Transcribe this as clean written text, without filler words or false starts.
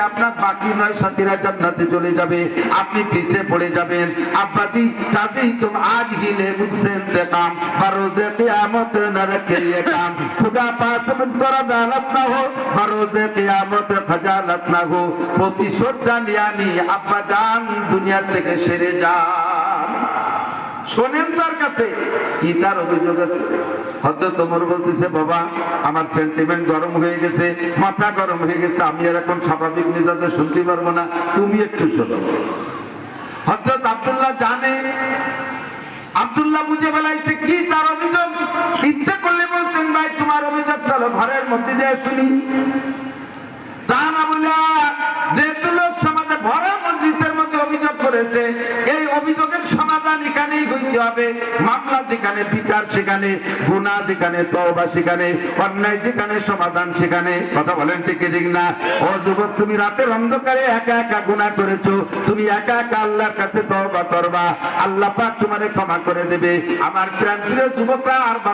আপনার বাকি নয় সাথীরা জান্নাতে চলে যাবে, আপনি পিছে পড়ে যাবেন। আব্বাজি কাজেই तुम आज ही ले मुझसे इंतकाम, बरोज़े क़यामत न रखे ये काम, खुदा पास मुझको अदालत न हो, बरोज़े क़यामत खजालत न हो, প্রতিশোধ জানিয়ানি আব্বা জান দুনিয়া থেকে সেরে যান। শোনেন তার কাছে কি তার অভিযোগ আছে। হযরত ওমর বলতেছে, বাবা আমার সেন্টিমেন্ট গরম হয়ে গেছে, মাথা গরম হয়ে গেছে, আমি আর এখন স্বাভাবিক মেজাজে শুনতে পারবো না, তুমি একটু শোনো। হযরত আব্দুল্লাহ জানে, আব্দুল্লাহ বুঝে ফেলাইছে কি তার অভিযোগ। ইচ্ছা করলে বলতেন, ভাই তোমার অভিযোগ চলো ঘরের মধ্যে দিয়ে শুনি। তা না বলে যেহেতু লোক সমাজে ভরা মসজিদের মধ্যে অভিযোগ করেছে, এই অভিযোগের সমাধান এখানেই হইতে হবে। মামলা যেখানে, বিচার সেখানে, গুনাহ যেখানে, তওবা সেখানে, অন্যায় যেখানে, সমাধান সেখানে। কথা বলেন ঠিক ঠিক না? ও যুবক, তুমি রাতের অন্ধকারে একা একা গুনাহ করেছো, তুমি একা একা আল্লাহর কাছে তওবা করবা, আল্লাহ পাক তোমারে ক্ষমা করে দেবে। আমার প্রিয় যুবকরা আর